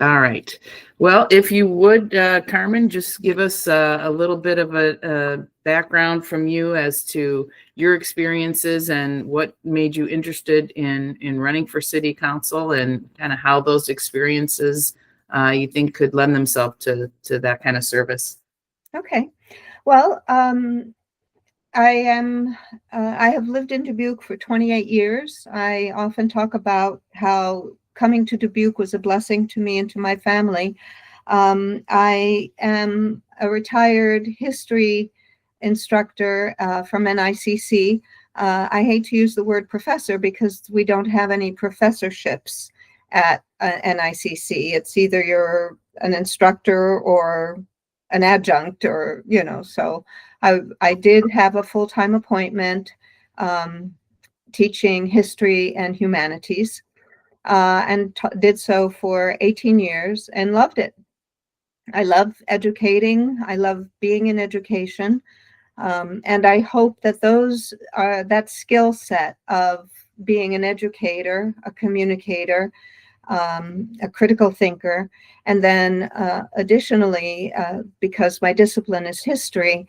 All right. Well, if you would, Carmen, just give us a little bit of a background from you as to your experiences and what made you interested in running for city council, and kind of how those experiences you think could lend themselves to that kind of service. Okay. Well, I have lived in Dubuque for 28 years. I often talk about how coming to Dubuque was a blessing to me and to my family. I am a retired history instructor from NICC. I hate to use the word professor because we don't have any professorships at NICC. It's either you're an instructor or an adjunct, or, so I did have a full-time appointment teaching history and humanities, and did so for 18 years and loved it. I love educating. I love being in education. And I hope that that skill set of being an educator, a communicator, a critical thinker, and then additionally, because my discipline is history,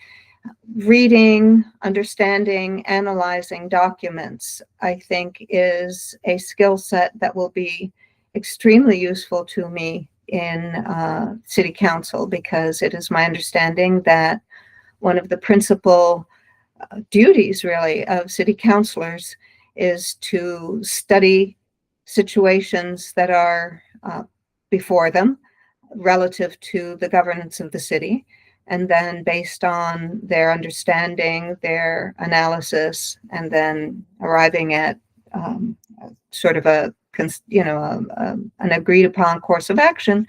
reading, understanding, analyzing documents, I think is a skill set that will be extremely useful to me in city council, because it is my understanding that one of the principal duties, really, of city councilors is to study situations that are before them relative to the governance of the city, and then based on their understanding, their analysis, and then arriving at sort of an agreed upon course of action,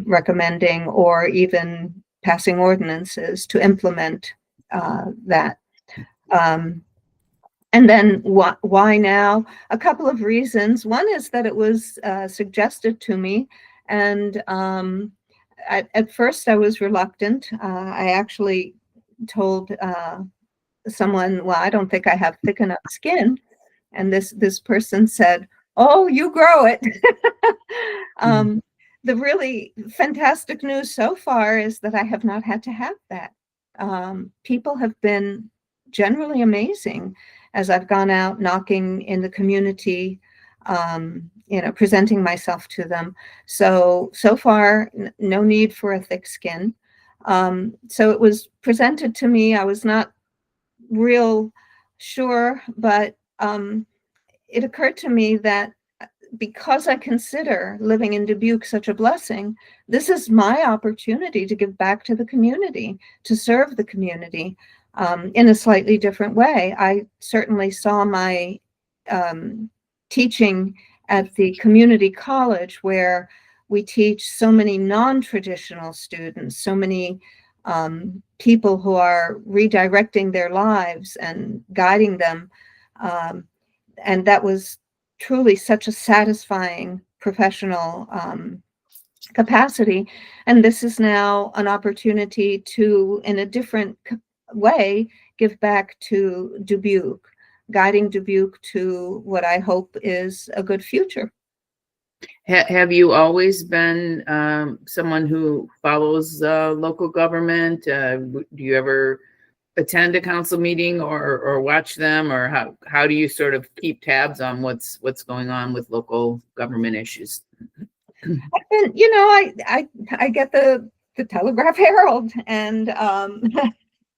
recommending or even passing ordinances to implement that. And then why now? A couple of reasons. One is that it was suggested to me, and at first I was reluctant. I actually told someone, well, I don't think I have thick enough skin. And this person said, oh, you grow it. The really fantastic news so far is that I have not had to have that. People have been generally amazing as I've gone out knocking in the community, presenting myself to them. So far, no need for a thick skin. So it was presented to me. I was not real sure, but it occurred to me that because I consider living in Dubuque such a blessing, this is my opportunity to give back to the community, to serve the community in a slightly different way. I certainly saw my teaching at the community college, where we teach so many non-traditional students, so many people who are redirecting their lives and guiding them. And that was truly such a satisfying professional capacity. And this is now an opportunity to, in a different way, give back to Dubuque, guiding Dubuque to what I hope is a good future. Have you always been someone who follows local government? Do you ever attend a council meeting or watch them, or how do you sort of keep tabs on what's going on with local government issues? I've been, I get the Telegraph Herald and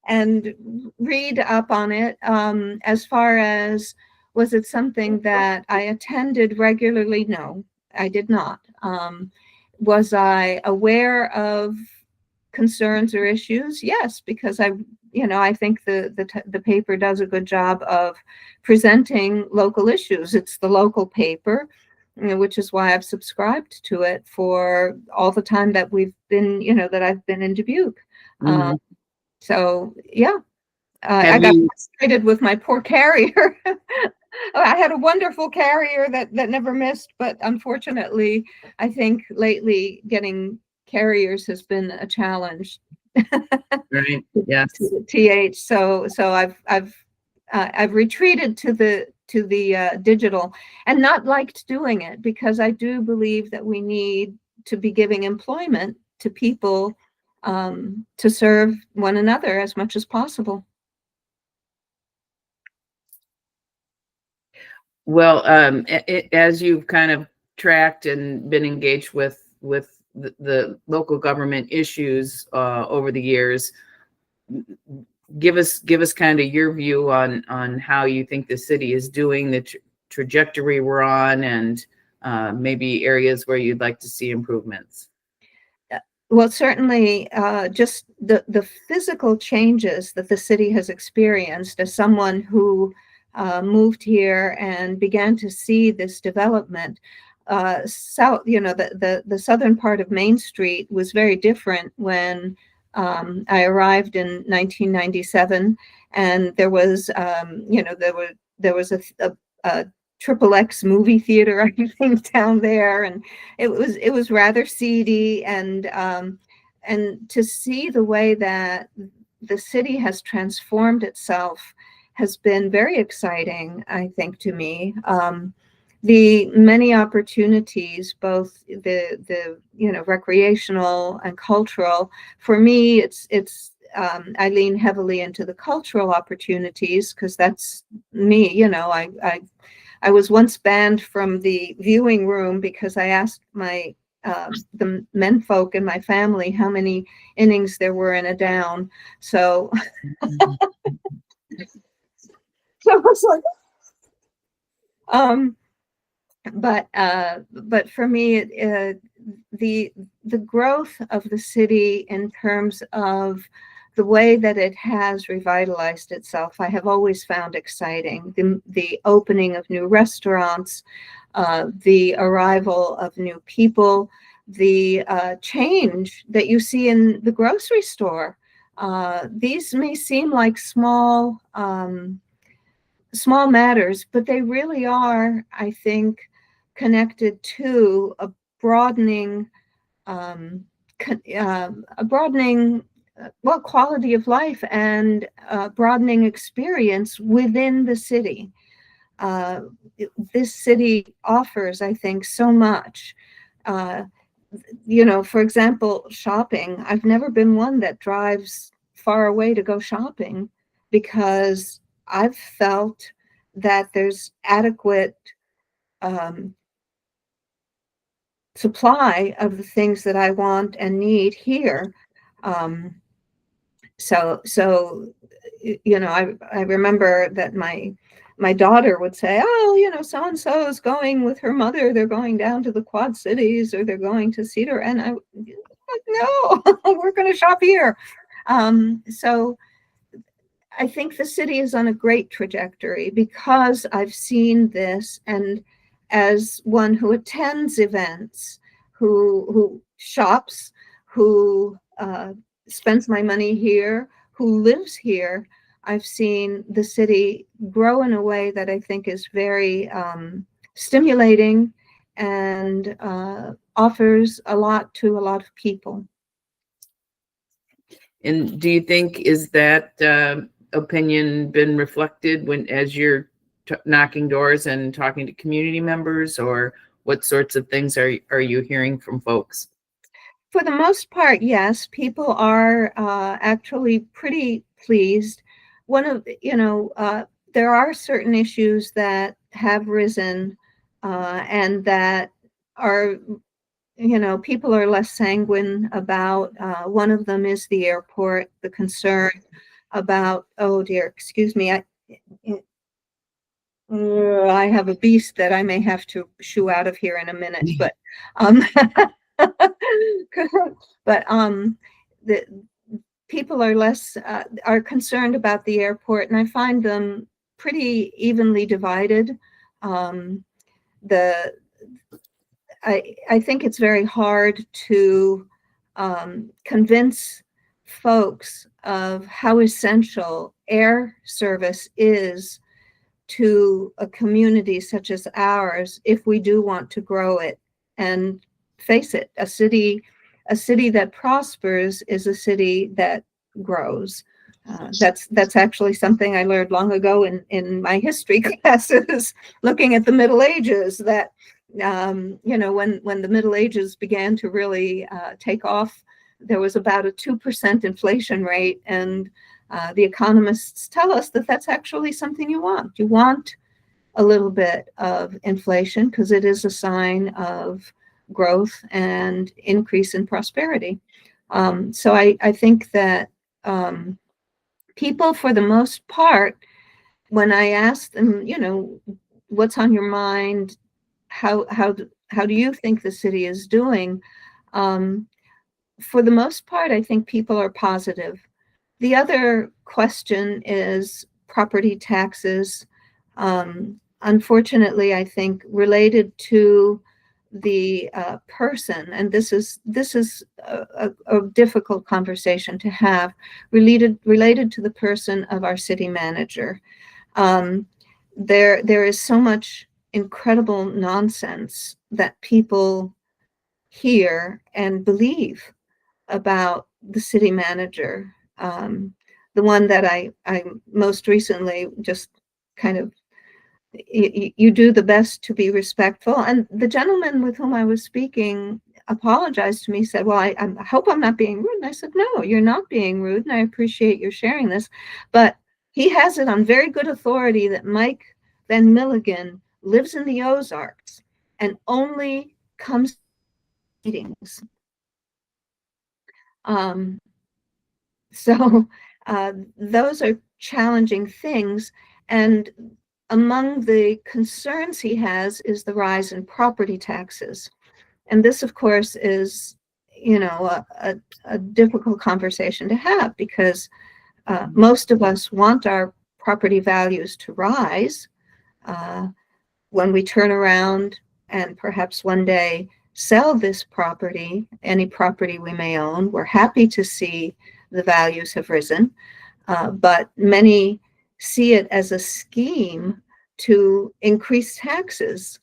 and read up on it. As far as, was it something that I attended regularly? No, I did not. Was I aware of concerns or issues? Yes, because I think the paper does a good job of presenting local issues. It's the local paper, which is why I've subscribed to it for all the time that we've been, that I've been in Dubuque. Mm-hmm. So yeah, I got frustrated with my poor carrier. I had a wonderful carrier that never missed, but unfortunately, I think lately getting carriers has been a challenge. Right. Yes. TH. So I've retreated to the digital, and not liked doing it, because I do believe that we need to be giving employment to people to serve one another as much as possible. Well, as you've kind of tracked and been engaged with the local government issues over the years, give us kind of your view on how you think the city is doing, the trajectory we're on, and maybe areas where you'd like to see improvements. Well, certainly just the physical changes that the city has experienced, as someone who moved here and began to see this development. South, the southern part of Main Street was very different when I arrived in 1997, and there was, there was a Triple X movie theater, I think, down there, and it was rather seedy, and to see the way that the city has transformed itself has been very exciting, I think, to me. The many opportunities, both the recreational and cultural. For me, it's I lean heavily into the cultural opportunities because that's me. I was once banned from the viewing room because I asked the menfolk in my family how many innings there were in a down. So, so I was like, but for me, the growth of the city in terms of the way that it has revitalized itself, I have always found exciting. The opening of new restaurants, the arrival of new people, the change that you see in the grocery store. These may seem like small matters, but they really are, I think, connected to a broadening quality of life and broadening experience within the city. This city offers, I think, so much. For example, shopping. I've never been one that drives far away to go shopping because I've felt that there's adequate supply of the things that I want and need here. So I remember that my daughter would say, oh, so and so is going with her mother. They're going down to the Quad Cities, or they're going to Cedar, and I no, we're going to shop here. So I think the city is on a great trajectory because I've seen this, and as one who attends events, who shops, who spends my money here, who lives here, I've seen the city grow in a way that I think is very stimulating and offers a lot to a lot of people. And do you think, is that opinion been reflected as you're knocking doors and talking to community members, or what sorts of things are you hearing from folks? For the most part, yes, people are actually pretty pleased. There are certain issues that have risen and that are, people are less sanguine about. One of them is the airport, the concern about, oh dear, excuse me, I have a beast that I may have to shoo out of here in a minute, but the people are less are concerned about the airport, and I find them pretty evenly divided. I think it's very hard to convince folks of how essential air service is to a community such as ours if we do want to grow it. And face it, a city that prospers is a city that grows. That's actually something I learned long ago in my history classes, looking at the Middle Ages, that When the Middle Ages began to really take off, there was about a 2% inflation rate, and the economists tell us that that's actually something you want. You want a little bit of inflation because it is a sign of growth and increase in prosperity. So I think that people, for the most part, when I ask them, what's on your mind, how do you think the city is doing? For the most part, I think people are positive. The other question is property taxes. Unfortunately, I think related to the person, and this is a difficult conversation to have, related to the person of our city manager. There is so much incredible nonsense that people hear and believe about the city manager. The one that I most recently just kind of, you do the best to be respectful. And the gentleman with whom I was speaking apologized to me, said, well, I hope I'm not being rude. And I said, no, you're not being rude. And I appreciate your sharing this. But he has it on very good authority that Mike Van Milligan lives in the Ozarks and only comes to meetings. So those are challenging things. And among the concerns he has is the rise in property taxes. And this, of course, is, a difficult conversation to have, because most of us want our property values to rise. When we turn around and perhaps one day sell this property, any property we may own, we're happy to see the values have risen. But many see it as a scheme to increase taxes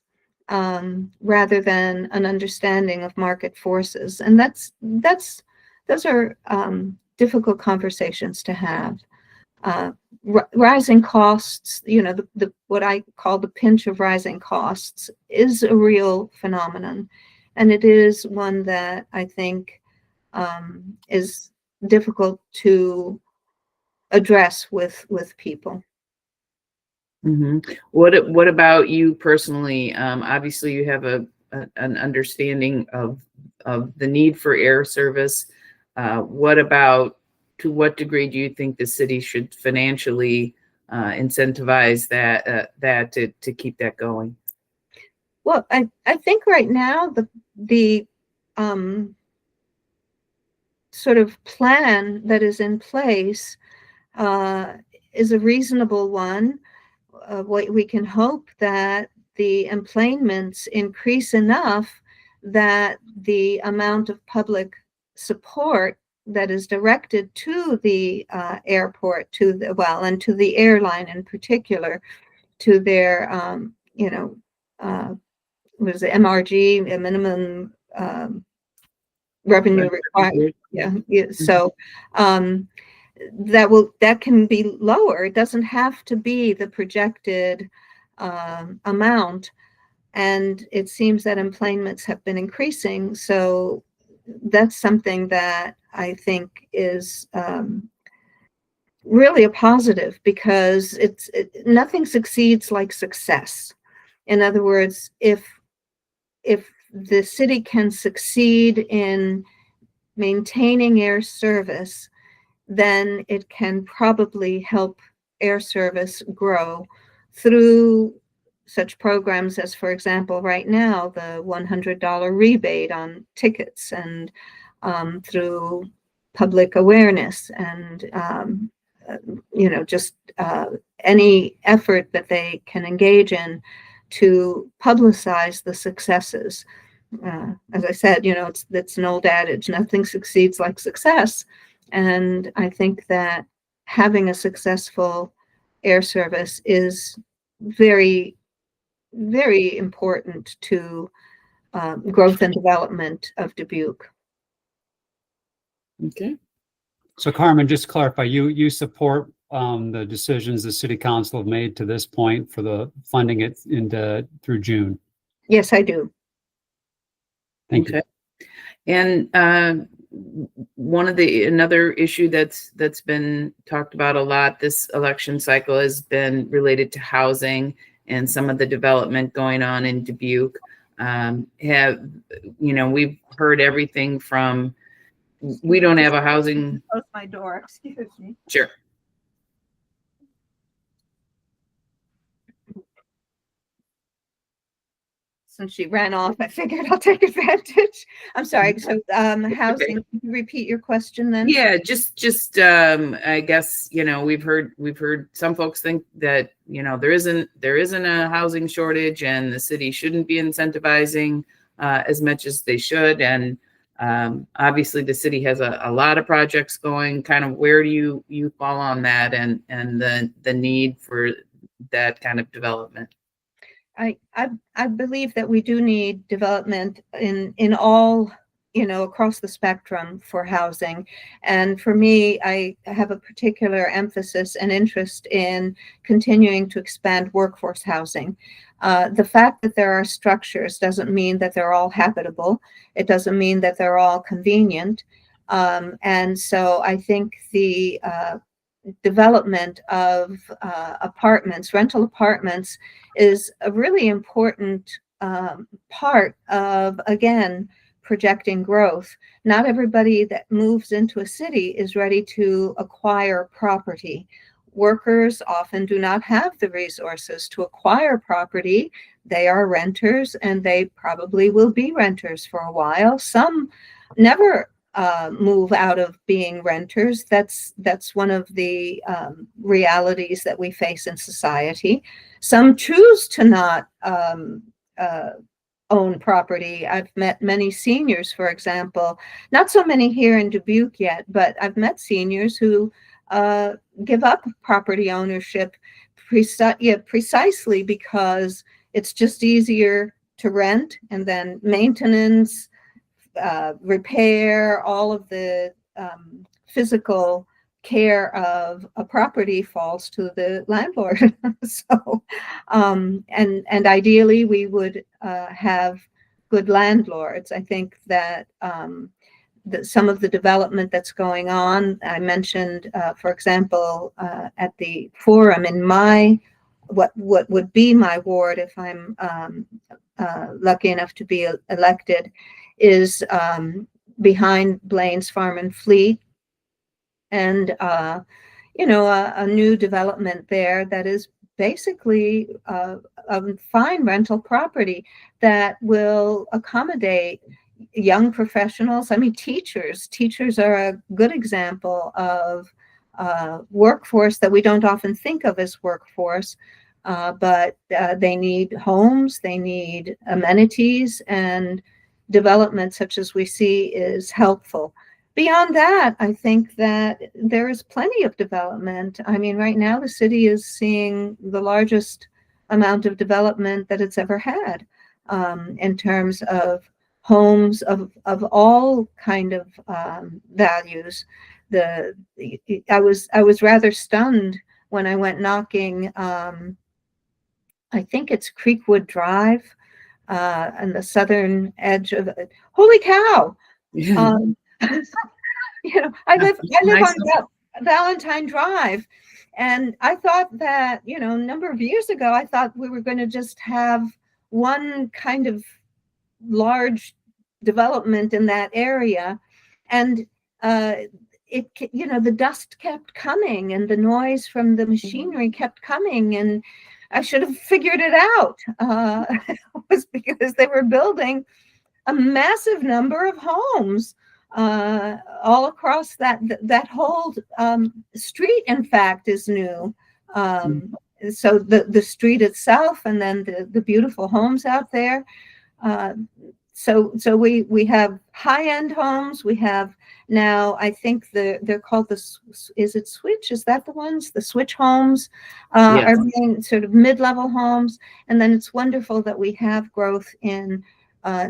rather than an understanding of market forces. And those are difficult conversations to have. Rising costs, the what I call the pinch of rising costs, is a real phenomenon, and it is one that I think is difficult to address with people. Mm-hmm. What about you personally? Obviously, you have an understanding of the need for air service. To what degree do you think the city should financially incentivize that to keep that going? Well, I think right now the sort of plan that is in place is a reasonable one. We can hope that the employments increase enough that the amount of public support that is directed to the airport, and to the airline in particular, to their, what is it, MRG, a minimum revenue required. Yeah. So that can be lower. It doesn't have to be the projected amount. And it seems that employments have been increasing. So that's something that I think is really a positive, because nothing succeeds like success. In other words, if the city can succeed in maintaining air service, then it can probably help air service grow through such programs as, for example, right now, the $100 rebate on tickets, and through public awareness, and just any effort that they can engage in to publicize the successes. As I said, it's an old adage, nothing succeeds like success. And I think that having a successful air service is very, very important to growth and development of Dubuque. Okay. So Carmen, just to clarify, you support the decisions the city council have made to this point for the funding it through June? Yes, I do. Thank you. Okay. And another issue that's been talked about a lot this election cycle has been related to housing and some of the development going on in Dubuque. We've heard everything from, we don't have a housing. Close my door, excuse me. Sure. Since she ran off, I figured I'll take advantage. I'm sorry. So, housing, Okay. can you repeat your question then? Yeah, just I guess, we've heard some folks think that, there isn't a housing shortage and the city shouldn't be incentivizing as much as they should. And obviously the city has a lot of projects going. Kind of where do you fall on that and the need for that kind of development? I believe that we do need development in all, across the spectrum for housing. And for me, I have a particular emphasis and interest in continuing to expand workforce housing. The fact that there are structures doesn't mean that they're all habitable. It doesn't mean that they're all convenient. And so I think the development of apartments, rental apartments, is a really important part of, again, projecting growth. Not everybody that moves into a city is ready to acquire property. Workers often do not have the resources to acquire property. They are renters, and they probably will be renters for a while. Some never move out of being renters. That's one of the realities that we face in society. Some choose to not own property. I've met many seniors, for example, not so many here in Dubuque yet, but I've met seniors who give up property ownership precisely because it's just easier to rent, and then maintenance, repair, all of the physical care of a property falls to the landlord. So, and ideally we would have good landlords. I think that some of the development that's going on, I mentioned, for example, at the forum in what would be my ward if I'm lucky enough to be elected, is behind Blaine's Farm and Fleet, and a new development there that is basically a fine rental property that will accommodate young professionals. I mean, teachers are a good example of workforce that we don't often think of as workforce. But they need homes, they need amenities, and development such as we see is helpful. Beyond that, I think that there is plenty of development. I mean, right now the city is seeing the largest amount of development that it's ever had, in terms of homes of all kind of values. I was rather stunned when I went knocking. I think it's Creekwood Drive, on the southern edge of it. Holy cow! I live on Valentine Drive, and I thought that, a number of years ago, I thought we were going to just have one kind of large development in that area, and the dust kept coming, and the noise from the machinery kept coming, and I should have figured it out. It was because they were building a massive number of homes all across that whole street. In fact, is new. So the street itself, and then the beautiful homes out there. So we have high-end homes. We have now, I think they're called is it Switch? Is that the ones? The Switch homes are being sort of mid-level homes. And then it's wonderful that we have growth in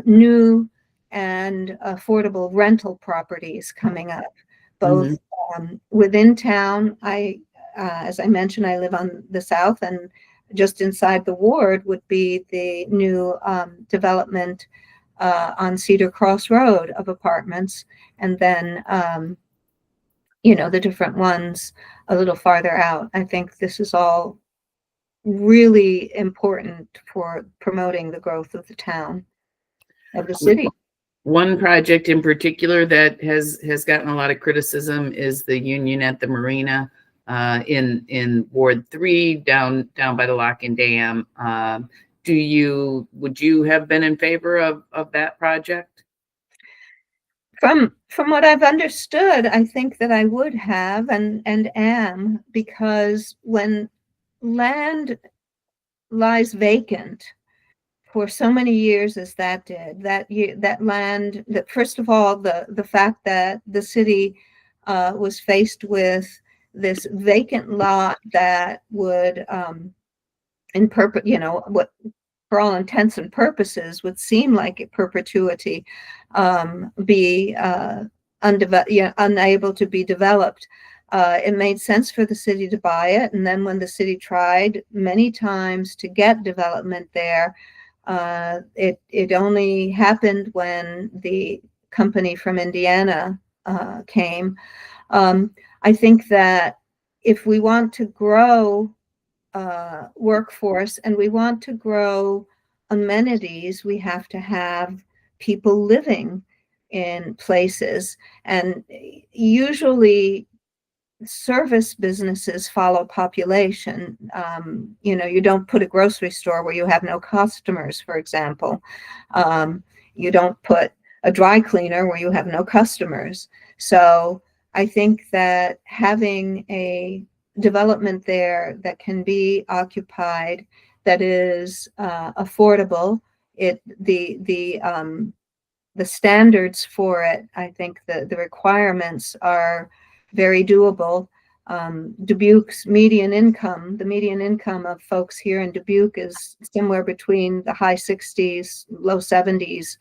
new and affordable rental properties coming up, both within town. As I mentioned, I live on the south, and just inside the ward would be the new development on Cedar Cross Road of apartments, and then the different ones a little farther out. I think this is all really important for promoting the growth of the town, of the city. One project in particular that has gotten a lot of criticism is the Union at the Marina in Ward 3 down by the Lock and Dam. Would you have been in favor of that project? From what I've understood, I think that I would have and am, because when land lies vacant for so many years as that did, that land, that first of all, the fact that the city was faced with this vacant lot that would what for all intents and purposes would seem like a perpetuity, be unable to be developed. It made sense for the city to buy it, and then when the city tried many times to get development there, it only happened when the company from Indiana came. I think that if we want to grow workforce and we want to grow amenities, we have to have people living in places, and usually service businesses follow population. You don't put a grocery store where you have no customers, for example. You don't put a dry cleaner where you have no customers. So I think that having a development there that can be occupied, that is affordable, the standards for it, I think the requirements are very doable. Dubuque's median income, the median income of folks here in Dubuque is somewhere between the high 60s, low 70s.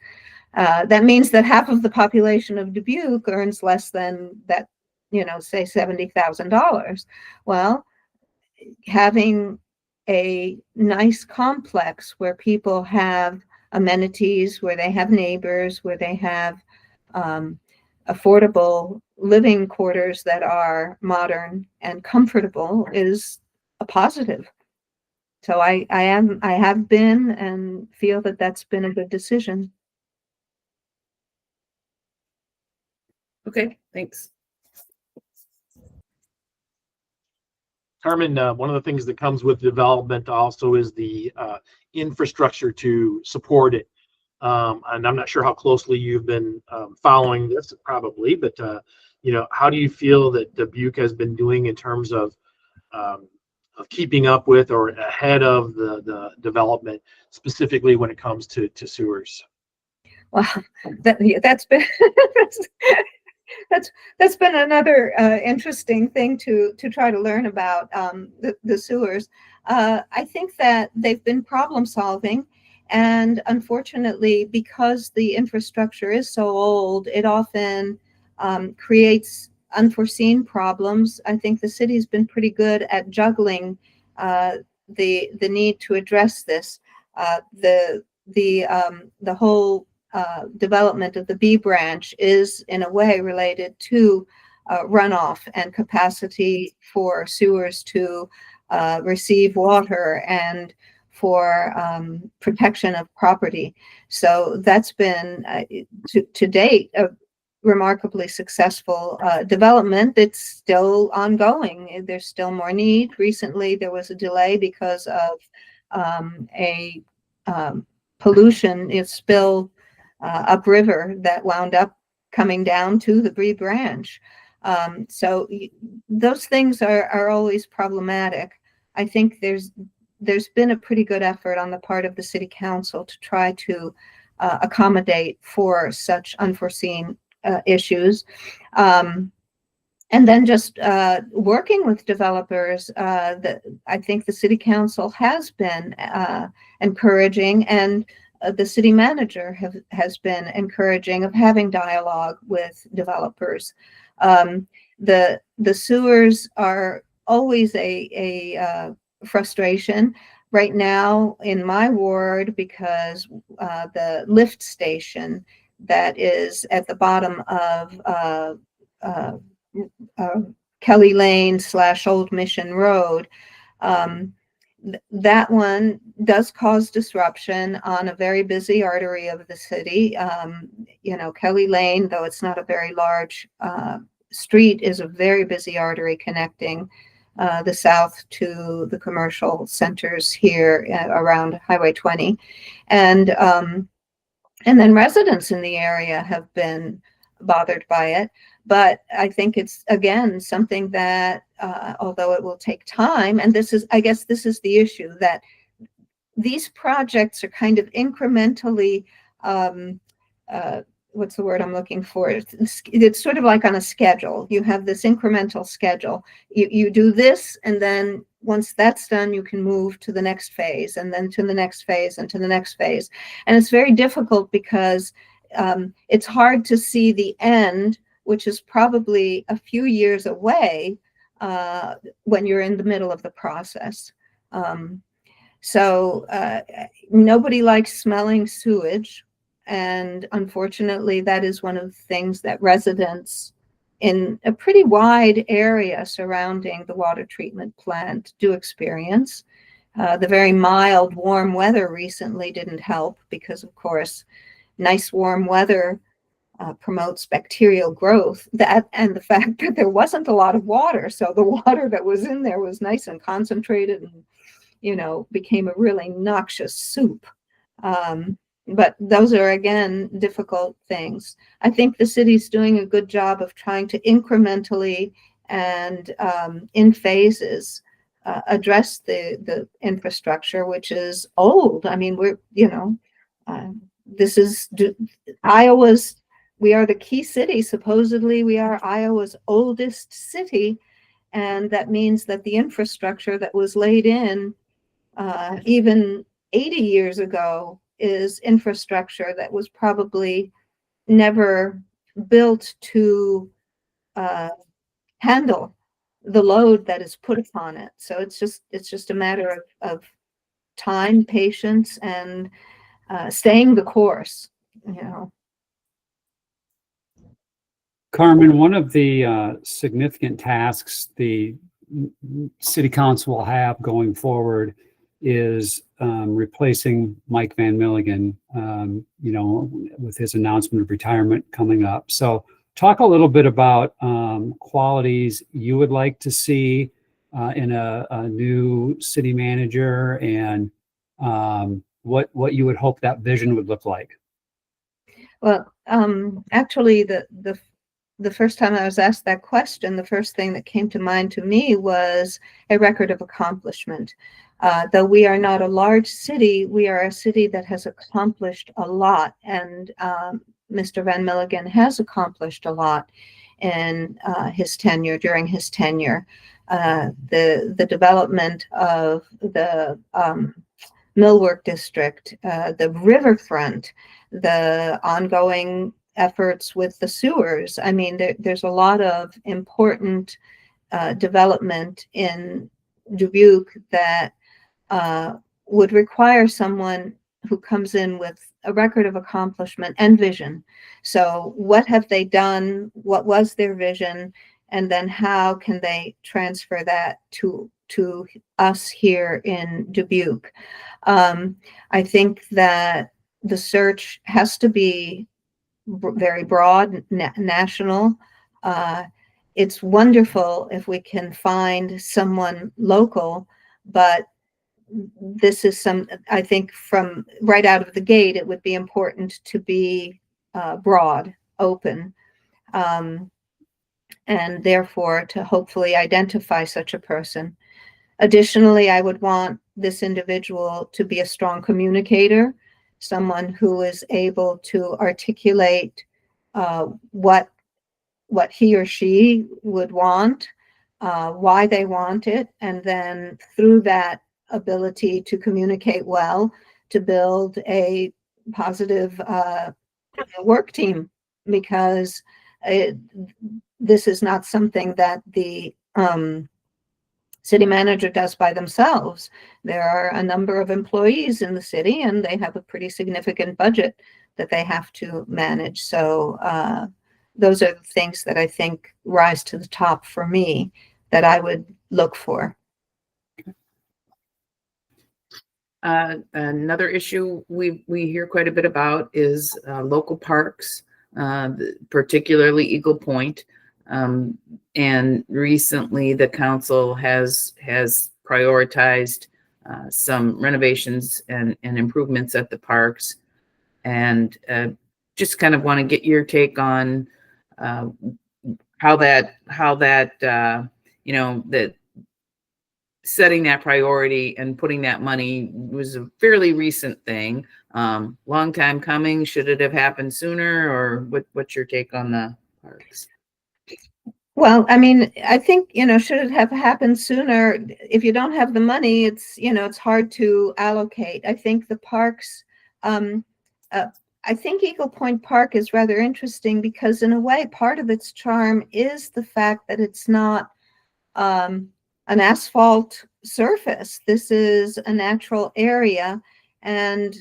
That means that half of the population of Dubuque earns less than that, say $70,000. Well, having a nice complex where people have amenities, where they have neighbors, where they have affordable living quarters that are modern and comfortable is a positive. So I have been and feel that that's been a good decision. Okay, thanks. Carmen, one of the things that comes with development also is the infrastructure to support it. And I'm not sure how closely you've been following this, probably, but how do you feel that Dubuque has been doing in terms of keeping up with or ahead of the development, specifically when it comes to sewers? Well, that's been that's been another interesting thing to try to learn about the sewers. I think that they've been problem solving, and unfortunately, because the infrastructure is so old, it often creates unforeseen problems. I think the city's been pretty good at juggling the need to address this. The whole development of the B branch is in a way related to runoff and capacity for sewers to receive water and for protection of property. So that's been to date a remarkably successful development. It's still ongoing. There's still more need. Recently there was a delay because of a pollution spill upriver that wound up coming down to the Bree branch. So those things are always problematic. I think there's been a pretty good effort on the part of the city council to try to accommodate for such unforeseen issues. And then just working with developers, I think the city council has been encouraging, and the city manager has been encouraging of having dialogue with developers. The sewers are always a frustration. right now in my ward, because the lift station that is at the bottom of uh, Kelly Lane / Old Mission Road, that one does cause disruption on a very busy artery of the city. Kelly Lane, though it's not a very large street, is a very busy artery connecting the south to the commercial centers here around Highway 20. And then residents in the area have been bothered by it. But I think it's, again, something that, although it will take time, and I guess this is the issue, that these projects are kind of incrementally, what's the word I'm looking for? It's sort of like on a schedule. You have this incremental schedule. You do this, and then once that's done, you can move to the next phase, and then to the next phase, and to the next phase. And it's very difficult because it's hard to see the end, which is probably a few years away when you're in the middle of the process. So nobody likes smelling sewage. And unfortunately, that is one of the things that residents in a pretty wide area surrounding the water treatment plant do experience. The very mild, warm weather recently didn't help because, of course, nice warm weather promotes bacterial growth, and the fact that there wasn't a lot of water. So the water that was in there was nice and concentrated and, became a really noxious soup. But those are, again, difficult things. I think the city's doing a good job of trying to incrementally and in phases address the infrastructure, which is old. I mean, this is Iowa's, we are the key city. Supposedly, we are Iowa's oldest city. And that means that the infrastructure that was laid in even 80 years ago is infrastructure that was probably never built to handle the load that is put upon it. So it's just a matter of time, patience, and staying the course. Carmen, one of the significant tasks the city council will have going forward is replacing Mike Van Milligan, with his announcement of retirement coming up. So talk a little bit about qualities you would like to see in a new city manager, and what you would hope that vision would look like. Well, actually, the first time I was asked that question, the first thing that came to mind to me was a record of accomplishment. Though we are not a large city, we are a city that has accomplished a lot, and Mr. Van Milligan has accomplished a lot in during his tenure. The development of the Millwork District, the riverfront, the ongoing efforts with the sewers. I mean, there's a lot of important development in Dubuque that would require someone who comes in with a record of accomplishment and vision. So what have they done? What was their vision? And then how can they transfer that to us here in Dubuque? I think that the search has to be very broad, national. It's wonderful if we can find someone local, but this is I think from right out of the gate, it would be important to be broad, open, and therefore to hopefully identify such a person. Additionally, I would want this individual to be a strong communicator, someone who is able to articulate what he or she would want, why they want it, and then through that ability to communicate well, to build a positive work team, because this is not something that the city manager does by themselves. There are a number of employees in the city, and they have a pretty significant budget that they have to manage. So those are the things that I think rise to the top for me that I would look for. Another issue we hear quite a bit about is local parks, particularly Eagle Point. And recently, the council has prioritized some renovations and improvements at the parks, and just kind of want to get your take on how that that setting that priority and putting that money was a fairly recent thing. Long time coming. Should it have happened sooner, or what's your take on the parks? Well, I mean, I think, should it have happened sooner? If you don't have the money, it's hard to allocate. I think the parks, I think Eagle Point Park is rather interesting because in a way, part of its charm is the fact that it's not an asphalt surface. This is a natural area. And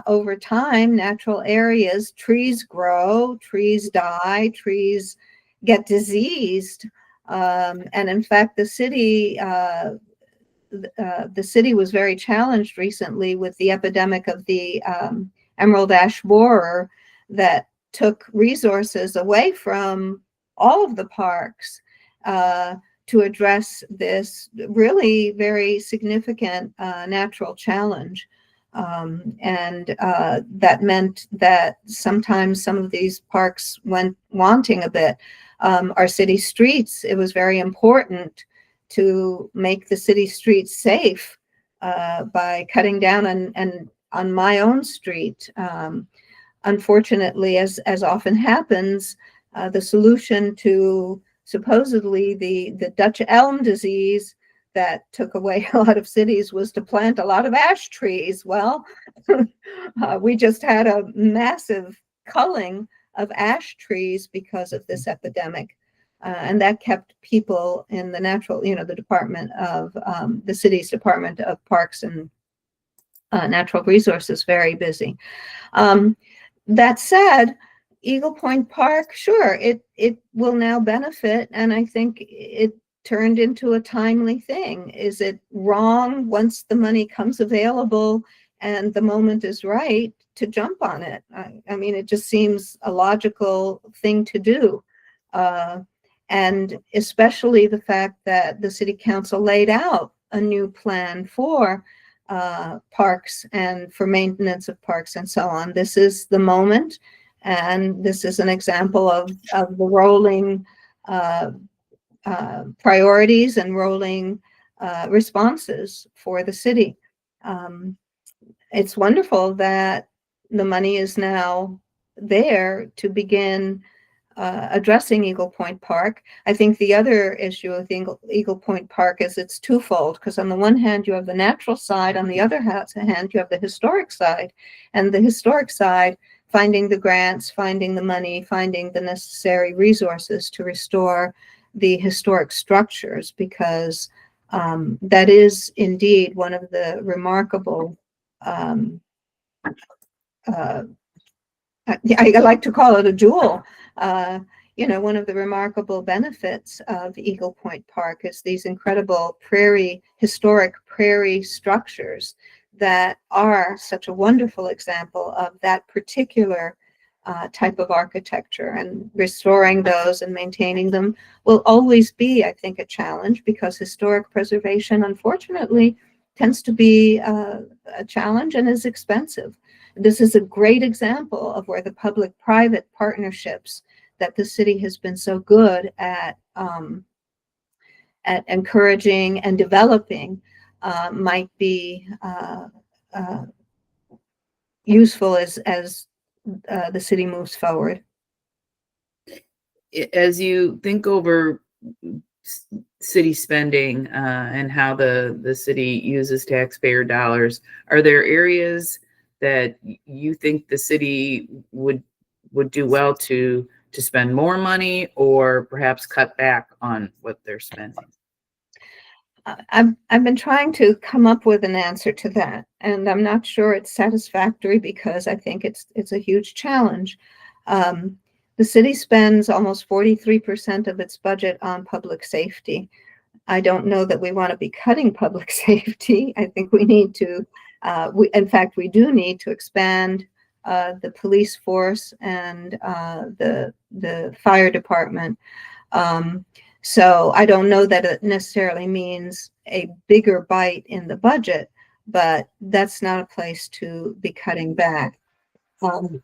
over time, natural areas, trees grow, trees die, trees get diseased. And in fact, the city was very challenged recently with the epidemic of the emerald ash borer that took resources away from all of the parks to address this really very significant natural challenge. And that meant that sometimes some of these parks went wanting a bit. Our city streets, it was very important to make the city streets safe by cutting down on my own street. Unfortunately, as often happens, the solution to supposedly the Dutch elm disease that took away a lot of cities was to plant a lot of ash trees. Well, we just had a massive culling of ash trees because of this epidemic. And that kept people in the natural, the department of the city's Department of Parks and Natural Resources very busy. That said, Eagle Point Park, sure, it will now benefit. And I think it turned into a timely thing. Is it wrong once the money comes available and the moment is right to jump on it? I mean, it just seems a logical thing to do. And especially the fact that the city council laid out a new plan for parks and for maintenance of parks and so on. This is the moment. And this is an example of the rolling priorities and rolling responses for the city. It's wonderful that the money is now there to begin addressing Eagle Point Park. I think the other issue with Eagle Point Park is it's twofold, because on the one hand, you have the natural side, on the other hand, you have the historic side. And the historic side, finding the grants, finding the money, finding the necessary resources to restore the historic structures, because that is indeed one of the remarkable, I like to call it a jewel. One of the remarkable benefits of Eagle Point Park is these incredible historic prairie structures that are such a wonderful example of that particular type of architecture, and restoring those and maintaining them will always be, I think, a challenge, because historic preservation, unfortunately, tends to be a challenge and is expensive. This is a great example of where the public-private partnerships that the city has been so good at encouraging and developing might be useful as the city moves forward. As you think over city spending and how the city uses taxpayer dollars, are there areas that you think the city would do well to spend more money, or perhaps cut back on what they're spending? I've been trying to come up with an answer to that, and I'm not sure it's satisfactory because I think it's a huge challenge. The city spends almost 43% of its budget on public safety. I don't know that we want to be cutting public safety. I think we need to, in fact, we do need to expand the police force and the fire department. So I don't know that it necessarily means a bigger bite in the budget, but that's not a place to be cutting back. I'm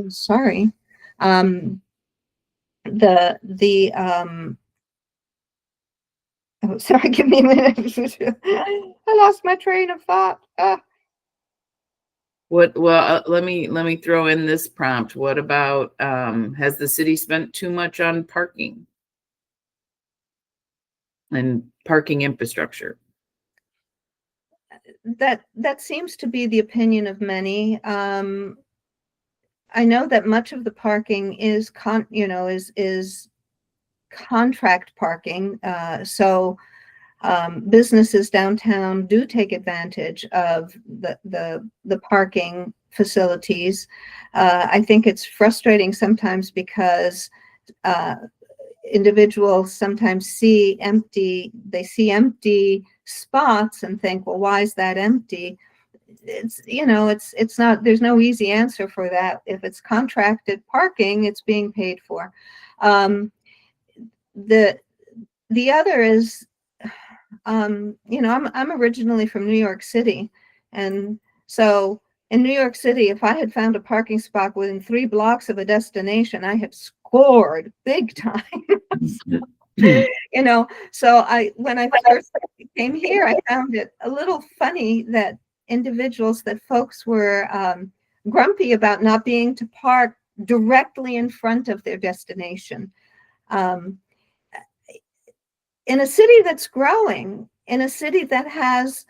sorry. Oh, sorry, give me a minute. I lost my train of thought. Let me throw in this prompt. What about, has the city spent too much on parking and parking infrastructure? That seems to be the opinion of many. I know that much of the parking is contract parking. So businesses downtown do take advantage of the parking facilities. I think it's frustrating sometimes because individuals sometimes see empty spots and think, well, why is that empty? It's not, there's no easy answer for that. If it's contracted parking, it's being paid for. The other is, I'm originally from New York City, and so in New York City, if I had found a parking spot within 3 blocks of a destination, I had scored big time. So when I first came here, I found it a little funny that folks were grumpy about not being to park directly in front of their destination. In a city that's growing, in a city that has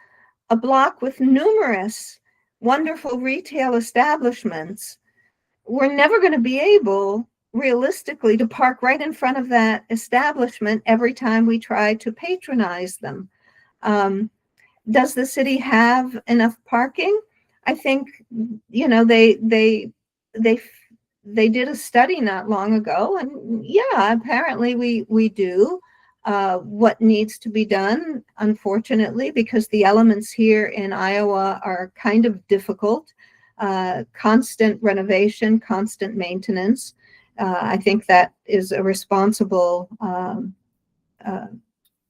a block with numerous wonderful retail establishments, we're never going to be able realistically to park right in front of that establishment every time we try to patronize them. Does the city have enough parking? I think, they did a study not long ago, and yeah, apparently we do. What needs to be done, unfortunately, because the elements here in Iowa are kind of difficult, constant renovation, constant maintenance. I think that is a responsible, a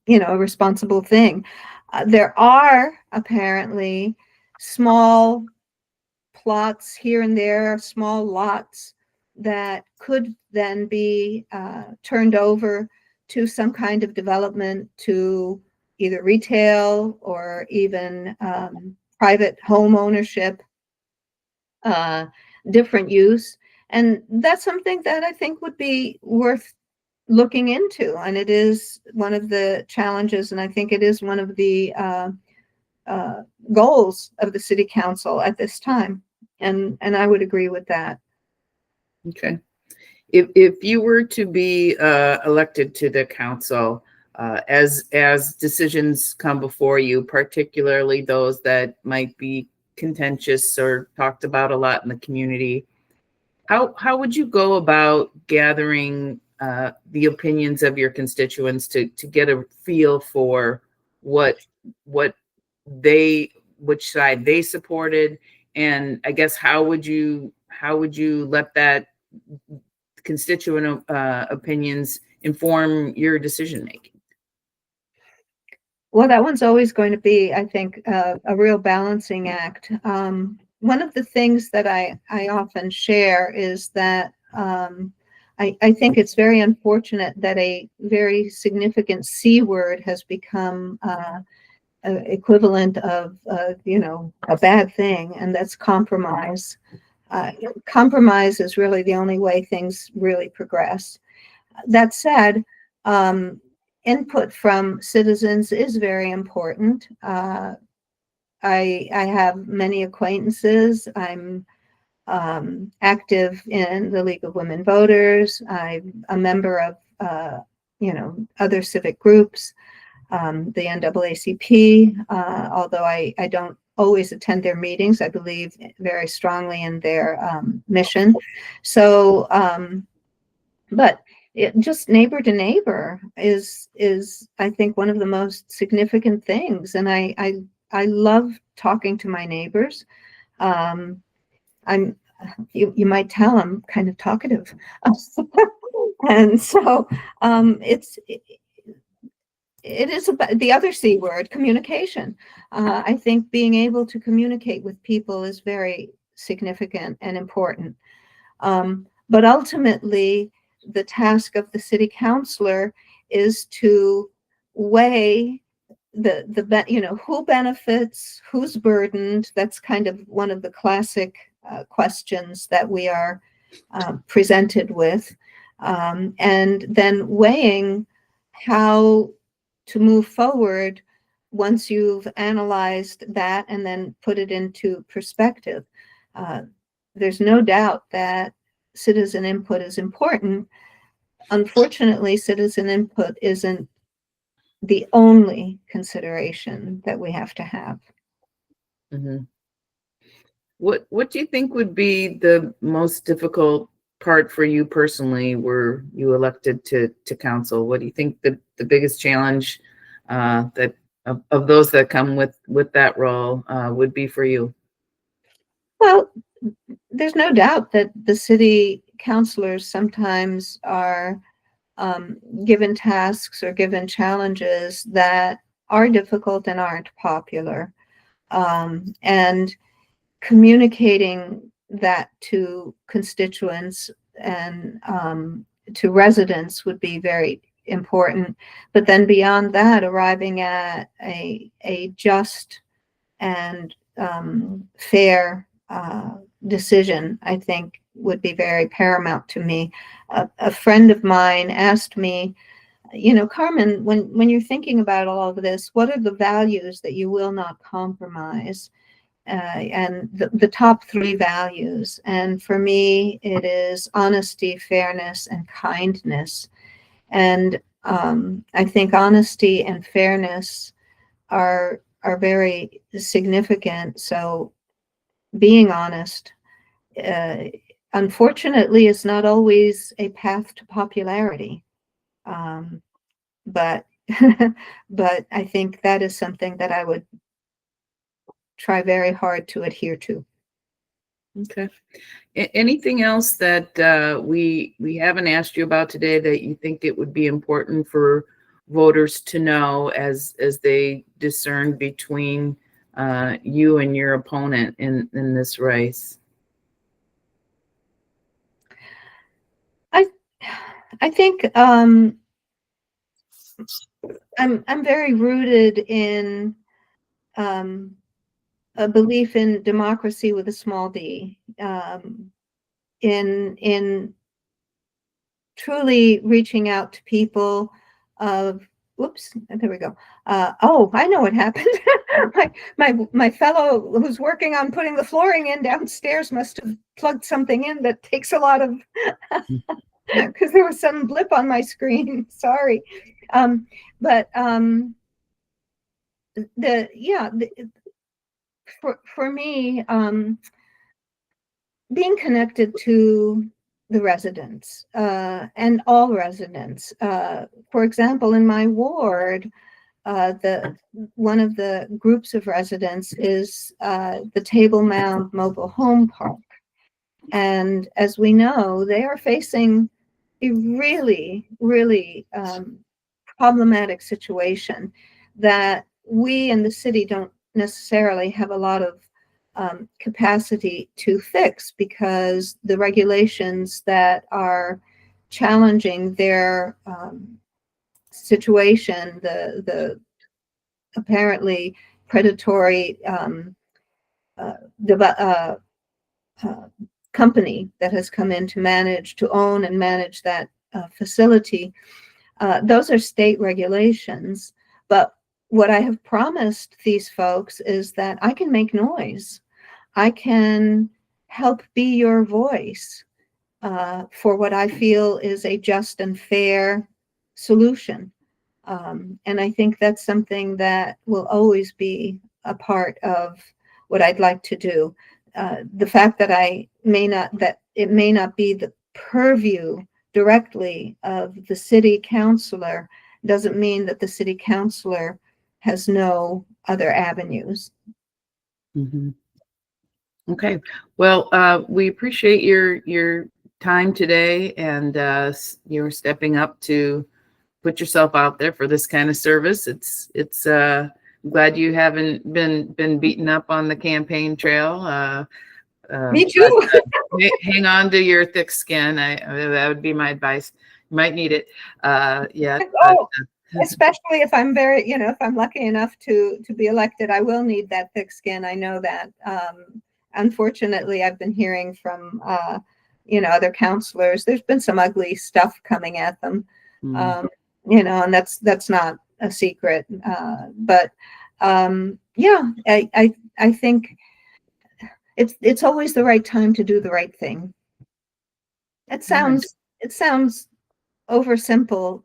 responsible thing. There are apparently small plots here and there, small lots that could then be turned over to some kind of development, to either retail or even private home ownership, different use. And that's something that I think would be worth looking into. And it is one of the challenges, and I think it is one of the goals of the city council at this time. And I would agree with that. Okay. If you were to be elected to the council, as decisions come before you, particularly those that might be contentious or talked about a lot in the community, how would you go about gathering the opinions of your constituents to get a feel for which side they supported, and I guess how would you let that constituent opinions inform your decision making? Well, that one's always going to be, I think, a real balancing act. One of the things that I often share is that I think it's very unfortunate that a very significant C word has become equivalent of, a bad thing, and that's compromise. Compromise is really the only way things really progress. That said, input from citizens is very important. I have many acquaintances. I'm active in the League of Women Voters. I'm a member of, other civic groups. the NAACP, although I don't always attend their meetings. I believe very strongly in their mission. So, but just neighbor to neighbor is I think one of the most significant things. And I love talking to my neighbors. You might tell I'm kind of talkative. And so it is about the other C word, communication. I think being able to communicate with people is very significant and important. But ultimately, the task of the city councilor is to weigh who benefits, who's burdened. That's kind of one of the classic questions that we are presented with, and then weighing how to move forward once you've analyzed that and then put it into perspective. There's no doubt that citizen input is important. Unfortunately, citizen input isn't the only consideration that we have to have. Mm-hmm. What do you think would be the most difficult part for you personally? Were you elected to council? What do you think the biggest challenge that of those that come with that role would be for you? Well, there's no doubt that the city councilors sometimes are given tasks or given challenges that are difficult and aren't popular. And communicating that to constituents and to residents would be very important. But then beyond that, arriving at a just and fair decision, I think, would be very paramount to me. A friend of mine asked me, Carmen, when you're thinking about all of this, what are the values that you will not compromise? And the top three values. And for me, it is honesty, fairness, and kindness. And I think honesty and fairness are very significant. So being honest, unfortunately, is not always a path to popularity. But but I think that is something that I would try very hard to adhere to. Okay. Anything else that we haven't asked you about today that you think it would be important for voters to know as they discern between you and your opponent in this race? I think I'm very rooted in a belief in democracy with a small d, in truly reaching out to people of, whoops, there we go. Oh, I know what happened. my fellow who's working on putting the flooring in downstairs must have plugged something in that takes a lot of, because there was some blip on my screen. Sorry. For me, being connected to the residents and all residents. For example, in my ward, one of the groups of residents is the Table Mound Mobile Home Park. And as we know, they are facing a really, really problematic situation that we in the city don't necessarily have a lot of capacity to fix, because the regulations that are challenging their situation, the apparently predatory company that has come in to own and manage that facility, those are state regulations. But what I have promised these folks is that I can make noise. I can help be your voice for what I feel is a just and fair solution. And I think that's something that will always be a part of what I'd like to do. The fact that it may not be the purview directly of the city councilor doesn't mean that the city councilor has no other avenues. Mhm. Okay. Well, we appreciate your time today, and you're stepping up to put yourself out there for this kind of service. It's I'm glad you haven't been beaten up on the campaign trail. Me too. Hang on to your thick skin. That would be my advice. You might need it. Yeah. Oh, especially if I'm if I'm lucky enough to be elected, I will need that thick skin. I know that. Unfortunately, I've been hearing from other counselors. There's been some ugly stuff coming at them. Mm. And that's not a secret. But yeah, I think it's always the right time to do the right thing. It sounds oversimple,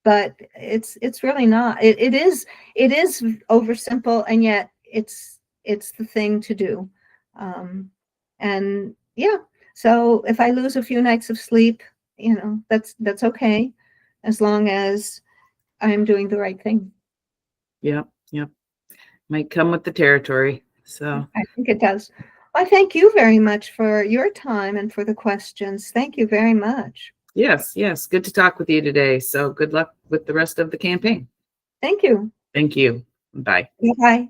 but it's really not. It is oversimple, and yet it's the thing to do. And yeah, so if I lose a few nights of sleep, that's okay, as long as I'm doing the right thing. Yep. Might come with the territory. So I think it does. I thank you very much for your time and for the questions. Thank you very much. yes. Good to talk with you today. So good luck with the rest of the campaign. Thank you. Thank you. Bye. Bye.